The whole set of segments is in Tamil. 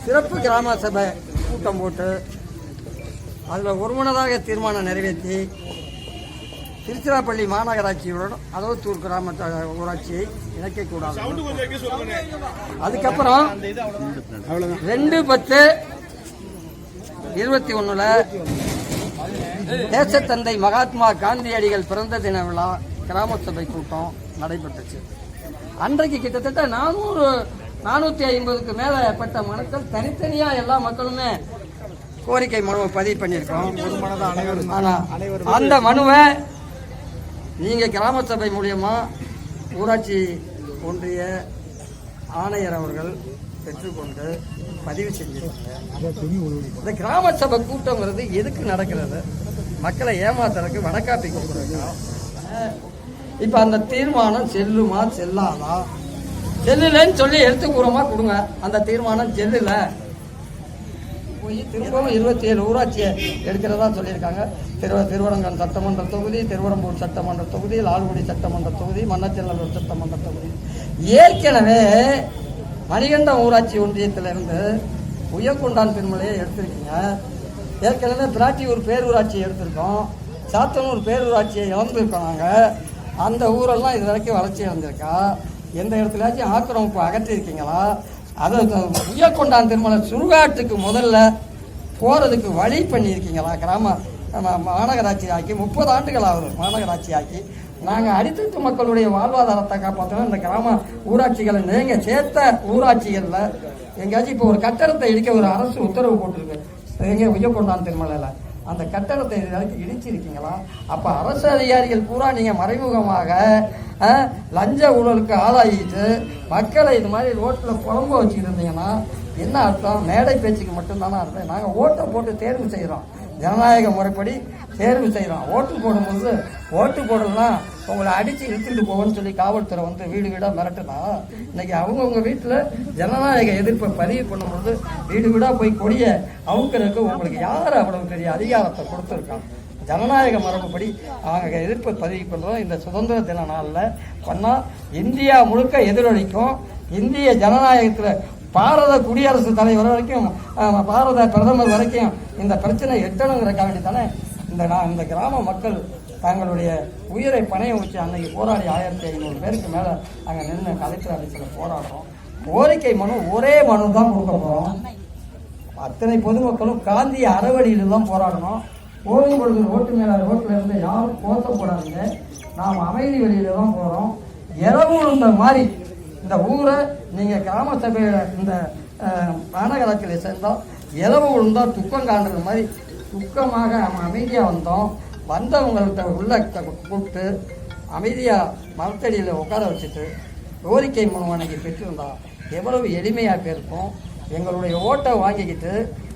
சிறப்பு கிராம சபை கூட்டம் போட்டு அதில் ஒருமனதாக தீர்மானம் நிறைவேற்றி திருச்சிராப்பள்ளி மாநகராட்சியுடன் அதவத்தூர் கிராம ஊராட்சியை இணைக்கக்கூடாது. அதுக்கப்புறம் 2/10/21 தேசத்தந்தை மகாத்மா காந்தியடிகள் பிறந்த தின விழா கிராம சபை கூட்டம் நடைபெற்றுச்சு. அன்றைக்கு கிட்டத்தட்ட 450க்கு மேற்பட்ட மனுக்கள் தனித்தனியா எல்லா மக்களுமே கோரிக்கை மனுவை பதிவு பண்ணியிருக்கோம். அந்த மனுவை நீங்க கிராம சபை மூலியமா ஊராட்சி ஒன்றிய ஆணையர் அவர்கள் பெற்றுக்கொண்டு பதிவு செஞ்சிருக்காங்க. இந்த கிராம சபை கூட்டங்கிறது எதுக்கு நடக்கிறது? மக்களை ஏமாத்துறதுக்கு, வடக்காப்பி கொடுக்குறதுக்கு. இப்ப அந்த தீர்மானம் செல்லுமா செல்லாதா? செல்லுலன்னு சொல்லி எழுத்துப்பூர்வமா கொடுங்க. அந்த தீர்மானம் செல்லுல போய் திரும்பவும் 27 ஊராட்சியை எடுக்கிறதா சொல்லியிருக்காங்க. திருவரங்கம் சட்டமன்ற தொகுதி, திருவரம்பூர் சட்டமன்ற தொகுதி, லால்குடி சட்டமன்ற தொகுதி, மன்னச்சநல்லூர் சட்டமன்ற தொகுதி. ஏற்கனவே மணிகண்டம் ஊராட்சி ஒன்றியத்திலிருந்து உயர்கொண்டான் பெருமலையை எடுத்திருக்கீங்க. ஏற்கனவே பிராட்டியூர் பேரூராட்சி எடுத்திருக்கோம். சாத்தனூர் பேரூராட்சியை இழந்திருக்கோம். நாங்கள் அந்த ஊரெல்லாம் இது வரைக்கும் வளர்ச்சி இழந்திருக்கா? எந்த இடத்துலாச்சும் ஆக்கிரமிப்பு அகற்றிருக்கீங்களா? அது உயர்கொண்டான் திருமலை சுடுகாட்டுக்கு முதல்ல போறதுக்கு வழி பண்ணியிருக்கீங்களா? கிராம மாநகராட்சி ஆக்கி 30 ஆண்டுகள் ஆகுது. மாநகராட்சி ஆக்கி நாங்கள் அடித்தட்டு மக்களுடைய வாழ்வாதாரத்தை காப்பாற்றணும். இந்த கிராம ஊராட்சிகளை நீங்கள் சேர்த்த ஊராட்சிகளில் எங்கேயாச்சும் இப்போ ஒரு கட்டடத்தை இடிக்க ஒரு அரசு உத்தரவு போட்டிருக்கு. எங்கே உயர்கொண்டான் திருமலையில் அந்த கட்டடத்தை இடிச்சிருக்கீங்களா? அப்போ அரசு அதிகாரிகள் பூரா நீங்கள் மறைமுகமாக லஞ்ச ஊழலுக்கு ஆளாகிட்டு மக்களை இது மாதிரி ரோட்டில் குழம்பு வச்சுருந்தீங்கன்னா என்ன அர்த்தம்? மேடை பேச்சுக்கு மட்டும்தானே அர்த்தம். நாங்கள் ஓட்டை போட்டு தேர்வு செய்கிறோம், ஜனநாயக முறைப்படி தேர்வு செய்கிறோம். ஓட்டு போடும்போது ஓட்டு போடலாம் உங்களை அடித்து இழுத்துட்டு போகணும்னு சொல்லி காவல்துறை வந்து வீடு வீடாக மிரட்டுனா, இன்னைக்கு அவங்கவுங்க வீட்டில் ஜனநாயக எதிர்ப்பை பதிவு பண்ணும்போது வீடு வீடாக போய் கொடிய அவுக்கிறதுக்கு உங்களுக்கு யார் அவ்வளவு பெரிய அதிகாரத்தை கொடுத்துருக்காங்க? ஜனநாயக மரபுப்படி அவங்க எதிர்ப்பை பதிவு பண்ணுறோம். இந்த சுதந்திர தின நாளில் பண்ணால் இந்தியா முழுக்க எதிரொலிக்கும். இந்திய ஜனநாயகத்தில் பாரத குடியரசுத் தலைவர் வரைக்கும், பாரத பிரதமர் வரைக்கும் இந்த பிரச்சனை எட்டணுங்கிறக்க வேண்டி தானே இந்த கிராம மக்கள் தங்களுடைய உயிரை பணையம் வச்சு அன்னைக்கு போராடி 1500 பேருக்கு மேலே அங்கே நின்று கலெக்டர் ஆஃபீஸில் போராடுறோம். கோரிக்கை மனு ஒரே மனு தான் கொடுக்க போகிறோம். அத்தனை பொதுமக்களும் காந்திய அறவழியில் தான் போராடணும். போகும் பொழுது ரோட்டு மேலே ரோட்டில் இருந்து யாரும் கோஷம் போடாதீங்க. நாம் அமைதி வழியில தான் போகிறோம். இரவு இந்த மாதிரி இந்த ஊரை நீங்கள் கிராம சபையில் இந்த மாநகராட்சியில் சேர்ந்தால் இரவு விழுந்தால் துக்கம் காண்றது மாதிரி துக்கமாக அமைதியாக வந்தோம். வந்தவங்கள்ட்ட உள்ள கூப்பிட்டு அமைதியாக மரத்தடியில் உட்கார வச்சுட்டு கோரிக்கை மனு அன்னைக்கு பெற்றிருந்தா எவ்வளவு எளிமையாக போயிருக்கும். எங்களுடைய ஓட்டை வாங்கிக்கிட்டு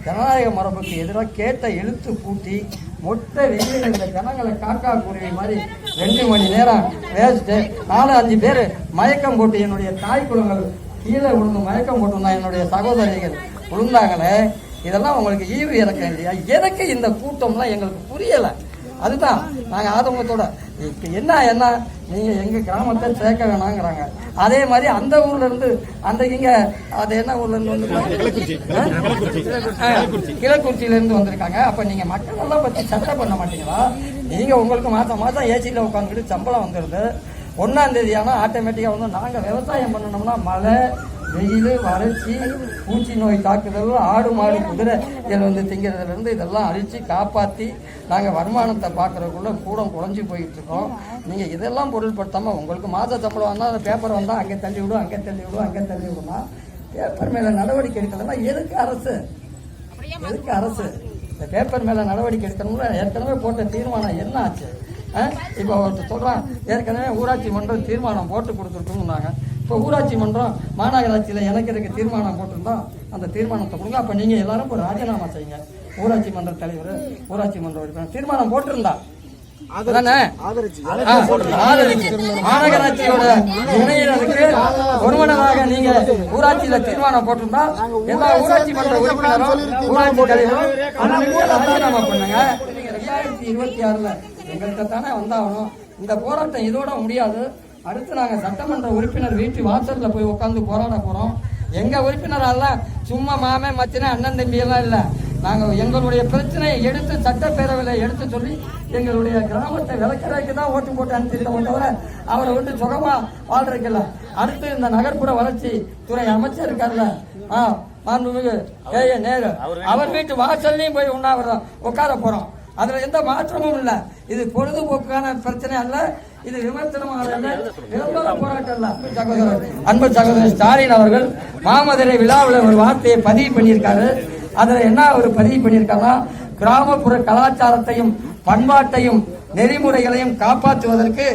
ஜனநாயக மரபுக்கு எதிராக கேட்ட இழுத்து பூட்டி மொட்டை வெயில் இந்த ஜனங்களை காக்கா குருவி மாதிரி 2 மணி நேரம் வேஸ்ட்டு 4-5 பேர் மயக்கம் போட்டு என்னுடைய தாய் குளங்கள் கீழே விழுந்து மயக்கம் போட்டுருந்தா என்னுடைய சகோதரிகள் விழுந்தாங்களே. இதெல்லாம் உங்களுக்கு ஈவு இறக்கம் இல்லையா? எதற்கு இந்த கூட்டம்லாம் எங்களுக்கு புரியலை. அதுதான் நாங்கள் ஆதங்கத்தோட இப்போ என்ன நீங்கள் எங்கள் கிராமத்தை சேர்க்க வேணாங்கிறாங்க. அதே மாதிரி அந்த ஊர்ல இருந்து அந்த இங்கே அது என்ன ஊர்ல இருந்து வந்து கிழக்குறிச்சியிலேருந்து வந்திருக்காங்க. அப்போ நீங்கள் மக்கள் எல்லாம் பற்றி சட்டை பண்ண மாட்டீங்களா? நீங்கள் உங்களுக்கு மாதம் ஏசியில் உட்காந்துக்கிட்டு சம்பளம் வந்துடுது. 1ஆம் தேதி ஆனால் ஆட்டோமேட்டிக்காக வந்து நாங்கள் விவசாயம் பண்ணணும்னா மழை வெயில் வறட்சி பூச்சி நோய் தாக்குதல் ஆடு மாடு குதிரை இதில் வந்து திங்கிறதுலேருந்து இதெல்லாம் அழித்து காப்பாற்றி நாங்கள் வருமானத்தை பார்க்குறதுக்குள்ளே கூடம் குறைஞ்சி போயிட்டு இருக்கோம். நீங்கள் இதெல்லாம் பொருள்படுத்தாமல் உங்களுக்கு மாத சம்பளம் வந்தால் அந்த பேப்பர் வந்தால் அங்கே தள்ளி விடும் அங்கே தள்ளி விடும் அங்கே தள்ளி விடும்னா பேப்பர் மேலே நடவடிக்கை எடுக்கலன்னா எதுக்கு அரசு? இந்த பேப்பர் மேலே நடவடிக்கை எடுக்கணும்னா ஏற்கனவே போட்ட தீர்மானம் என்ன ஆச்சு? இப்போ ஒருத்தர் சொல்கிறான் ஏற்கனவே ஊராட்சி மன்றம் தீர்மானம் போட்டு கொடுத்துருக்குன்னாங்க. இப்போ ஊராட்சி மன்றம் மாநகராட்சியில் எனக்கு தீர்மானம் போட்டிருந்தா அந்த தீர்மானத்தை கொடுங்க. அப்போ நீங்கள் எல்லாரும் இப்போ ராஜினாமா செய்யுங்க. ஊராட்சி மன்ற தலைவர் ஊராட்சி மன்ற உறுப்பினர் தீர்மானம் போட்டிருந்தா மாநகராட்சியோட இணையர்களுக்கு ஒருமனதாக நீங்க ஊராட்சியில தீர்மானம் போட்டிருந்தா எல்லா ஊராட்சி மன்ற உறுப்பினரும் ஊராட்சி தலைவரும் ராஜினாமா பண்ணுங்க. 2026 எங்கள்கிட்ட தானே வந்தாகணும். இந்த போராட்டம் இதோட முடியாது. அடுத்து நாங்க சட்டமன்ற உறுப்பினர் வீட்டு வாசல்ல போய் உட்காந்து போராட போறோம். எங்க உறுப்பினரெல்லாம் சும்மா மாமே மச்சின அண்ணன் தம்பி எல்லாம் இல்ல. நாங்க எங்களுடைய பிரச்சனையை எடுத்து சட்டப்பேரவையில் எடுத்து சொல்லி எங்களுடைய கிராமத்தை விளக்கறதுக்கு தான் ஓட்டு போட்டு அனுப்பிச்சிருக்கோம் தவிர அவரை விட்டு சுகமா வாழ்றதுக்கு. அடுத்து இந்த நகர்ப்புற வளர்ச்சி துறை அமைச்சர் இருக்காருல்ல, மாண்புமிகு KA நேரு, அவர் வீட்டு வாசல்லையும் போய் உண்ணாவிரதம் உட்கார போறோம். அதுல எந்த மாற்றமும் இல்ல. இது பொழுதுபோக்கான பிரச்சனை அல்ல, இது விமர்சனமாக விளம்பர போராட்டம் இல்ல. அன்பு சகோதரர் ஸ்டாலின் அவர்கள் மாமதுரை விழாவில் ஒரு வார்த்தையை பதிவு பண்ணியிருக்காரு. அதுல என்ன ஒரு பதிவு பண்ணியிருக்காங்கன்னா, கிராமப்புற கலாச்சாரத்தையும் பண்பாட்டையும் நெறிமுறைகளையும் காப்பாற்றுவதற்கு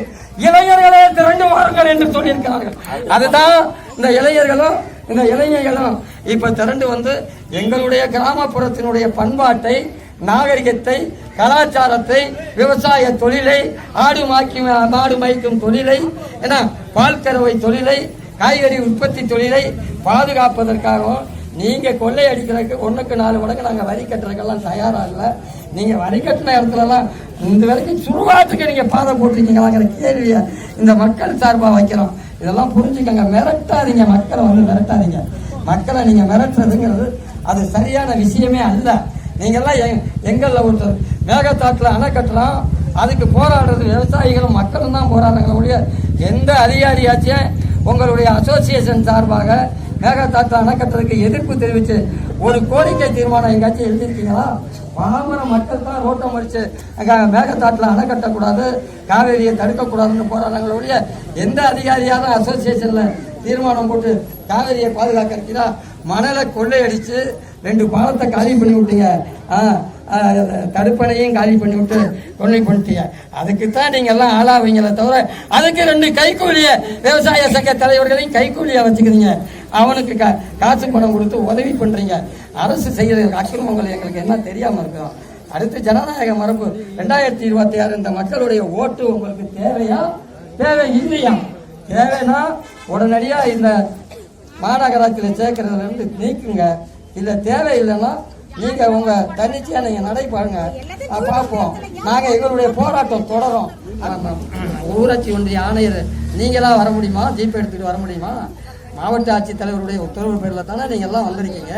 இளைஞர்களே திரண்டு வாருங்கள் என்று சொல்லியிருக்கிறார்கள். அதுதான் இந்த இளைஞர்களும் இந்த இளைஞர்களும் இப்ப திரண்டு வந்து எங்களுடைய கிராமப்புறத்தினுடைய பண்பாட்டை, நாகரிகத்தை, கலாச்சாரத்தை, விவசாய தொழிலை, மாடு மேய்க்கும் தொழிலை, பால் கறவை தொழிலை, காய்கறி உற்பத்தி தொழிலை பாதுகாப்பதற்காகவும் நீங்க கொள்ளை அடிக்கிறதுக்கு 1க்கு 4 மடங்கு நாங்க வரி கட்டுறதுக்கெல்லாம் தயாரா இல்ல. நீங்க வரி கட்டின இடத்துல எல்லாம் இந்த வரைக்கும் சுருவாட்டுக்கு நீங்க பாதை போட்டிருக்கீங்களாங்கிற கேள்விய இந்த மக்கள் சார்பா வைக்கிறோம். இதெல்லாம் புரிஞ்சுக்கங்க. மிரட்டாதீங்க, மக்களை வந்து மிரட்டாதீங்க. மக்களை நீங்க மிரட்டுறதுங்கிறது அது சரியான விஷயமே அல்ல. நீங்க எல்லாம் எங்கள்ல ஒருத்தர் மேகத்தாட்டுல அணை கட்டலாம், அதுக்கு போராடுறது விவசாயிகளும் மக்களும் தான் போராடுறாங்க ஒழிய எந்த அதிகாரியாச்சும் உங்களுடைய அசோசியேஷன் சார்பாக மேகத்தாற்று அணை கட்டுறதுக்கு எதிர்ப்பு தெரிவிச்சு ஒரு கோரிக்கை தீர்மானம் எங்காச்சும் எழுதியிருக்கீங்களா? பாமர மக்கள் தான் ரோட்டம் மறிச்சு மேகத்தாற்றுல அணை கட்டக்கூடாது, காவேரியை தடுக்கக்கூடாதுன்னு போராடுறாங்களே ஒழிய எந்த அதிகாரியாலும் அசோசியேஷன்ல தீர்மானம் போட்டு காவேரியை பாதுகாக்கிறீங்களா? மணலை கொள்ளையடிச்சு 2 பாலத்தை காலி பண்ணி விட்டீங்க, தடுப்பணையும் காலி பண்ணி விட்டு கொள்ளை பண்ணிட்டீங்க. அதுக்குத்தான் நீங்க எல்லாம் ஆளாவீங்களே தவிர அதுக்கு 2 கைக்கூலிய விவசாய சங்க தலைவர்களையும் கைக்கூலியா வச்சுக்கிறீங்க. அவனுக்கு காசு பணம் கொடுத்து உதவி பண்றீங்க. அரசு செய்யற அக்கிரமங்கள் எங்களுக்கு என்ன தெரியாம இருக்கிறோம். அடுத்து ஜனநாயக மரபு 2026 இந்த மக்களுடைய ஓட்டு உங்களுக்கு தேவையா தேவை இல்லையா? தேவைன்னா உடனடியா இந்த மாநகராட்சியில சேர்க்கறதுல இருந்து நீக்குங்க. இல்ல தேவையில்லைன்னா நீங்க உங்க தன்னிச்சையா நீங்க நடைபாருங்க, பார்ப்போம். நாங்க எங்களுடைய போராட்டம் தொடரும். ஊராட்சி ஒன்றிய ஆணையர் நீங்களா வர முடியுமா? ஜீப் எடுத்துட்டு வர முடியுமா? மாவட்ட ஆட்சித்தலைவருடைய உத்தரவு பேர்ல தானே நீங்க எல்லாம் வந்திருக்கீங்க.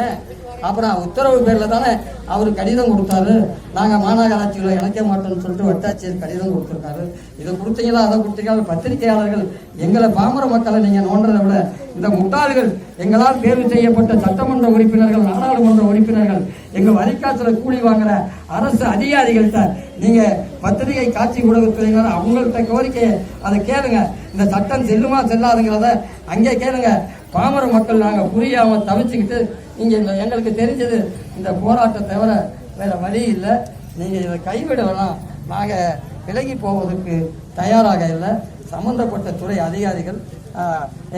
அப்புறம் உத்தரவு பேர்ல தானே அவரு கடிதம் கொடுத்தாரு. நாங்க மாநகராட்சியில இணைக்க மாட்டோம்னு சொல்லிட்டு வட்டாட்சியர் கடிதம் கொடுத்திருக்காரு. இதை கொடுத்தீங்களா அதை கொடுத்தீங்களா? பத்திரிகையாளர்கள் எங்களை பாமர மக்களை நீங்க நோன்றதை விட இந்த முட்டாள்கள் எங்களால் தேர்வு செய்யப்பட்ட சட்டமன்ற உறுப்பினர்கள், நாடாளுமன்ற உறுப்பினர்கள், எங்க வரிக்காசுல கூலி வாங்குற அரசு அதிகாரிகள்கிட்ட நீங்க பத்திரிகை காட்சி ஊடகத்துறையினர் அவங்கள்ட்ட கோரிக்கையை அதை கேளுங்க. இந்த சட்டம் செல்லுமா செல்லாதுங்கிறத அங்கே கேளுங்க. பாமர மக்கள் நாங்க புரியாம தவிச்சுக்கிட்டு நீங்க எங்களுக்கு தெரிஞ்சது இந்த போராட்டத்தை தவிர வேற வழி இல்லை. நீங்க இதை கைவிட வேணாம். நாங்க விலகி போவதற்கு தயாராக இல்லை. சம்பந்தப்பட்ட துறை அதிகாரிகள்,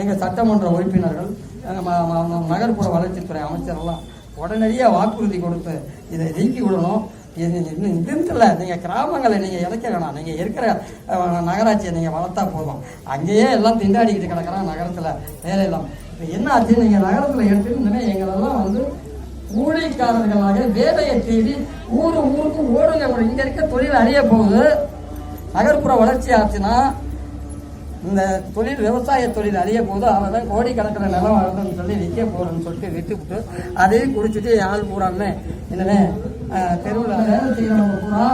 எங்க சட்டமன்ற உறுப்பினர்கள், நகர்ப்புற வளர்ச்சித்துறை அமைச்சரெல்லாம் உடனடியாக வாக்குறுதி கொடுத்து இதை நீக்கி விடணும். இதுல நீங்க கிராமங்களை நீங்க இறக்க வேணாம். நீங்க இருக்கிற நகராட்சியை நீங்க வளர்த்தா போதும். அங்கேயே எல்லாம் திண்டாடிக்கிட்டு கிடக்கிறான் நகரத்துல வேலையெல்லாம். என்ன ஆச்சு? நீங்க நகரத்துல எடுத்துட்டு எங்களெல்லாம் வந்து கூலிக்காரர்களாக வேலையை தேடி ஊருக்கு ஓடுங்க. இங்க இருக்க தொழில் அழிய போகுது. நகர்ப்புற வளர்ச்சி ஆச்சுன்னா இந்த தொழில், விவசாய தொழில் அழிய போது அவன் தான் கோடிக்கணக்கில் நிலம் வளர்ந்துன்னு சொல்லி விற்க போறேன்னு சொல்லிட்டு விட்டுவிட்டு அதையும் குடிச்சிட்டு ஆள் பூரான்னு என்னவே தெருவில் வேலை செய்யறவங்க பூரா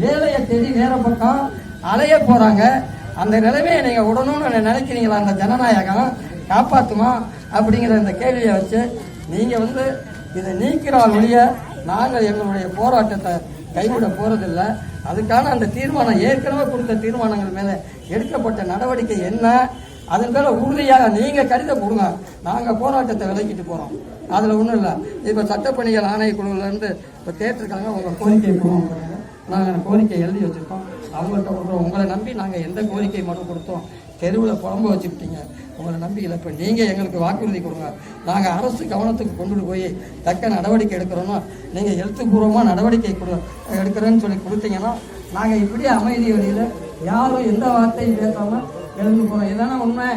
வேலையை தேடி வேற பக்கம் அலைய போறாங்க. அந்த நிலைமையை நீங்க விடணும்னு நினைக்கிறீங்களா? அந்த ஜனநாயகம் காப்பாற்றுமா அப்படிங்கிற இந்த கேள்வியை வச்சு நீங்க வந்து இதை நீக்கிறால் ஒழிய நாங்கள் எங்களுடைய போராட்டத்தை கைவிட போறதில்லை. அதுக்கான அந்த தீர்மானம், ஏற்கனவே கொடுத்த தீர்மானங்கள் மேல எடுக்கப்பட்ட நடவடிக்கை என்ன, அதன் மேல உறுதியாக நீங்க கடிதம் கொடுங்க. நாங்க போராட்டத்தை விலக்கிட்டு போறோம். அதுல ஒண்ணும் இல்லை. இப்ப சட்டப்பணிகள் ஆணையக்குழுல இருந்து இப்ப கேட்டிருக்காங்க, உங்க கோரிக்கை கொடுங்க. நாங்க கோரிக்கை எழுதி வச்சிருக்கோம். அவங்கள்ட்ட கொடுக்குறோம். உங்களை நம்பி நாங்க எந்த கோரிக்கை மனு கொடுத்தோம்? தெருவில் புறம்பு வச்சுக்கிட்டீங்க. உங்களை நம்பி இல்லை. இப்போ நீங்கள் எங்களுக்கு வாக்குறுதி கொடுங்க. நாங்கள் அரசு கவனத்துக்கு கொண்டுட்டு போய் தக்க நடவடிக்கை எடுக்கிறோன்னா நீங்கள் எழுத்துப்பூர்வமாக நடவடிக்கை எடுக்கிறேன்னு சொல்லி கொடுத்தீங்கன்னா நாங்கள் இப்படியே அமைதி வழியில் யாரும் எந்த வார்த்தையும் பேசாமல் எழுந்து போகிறோம். இதான உண்மை.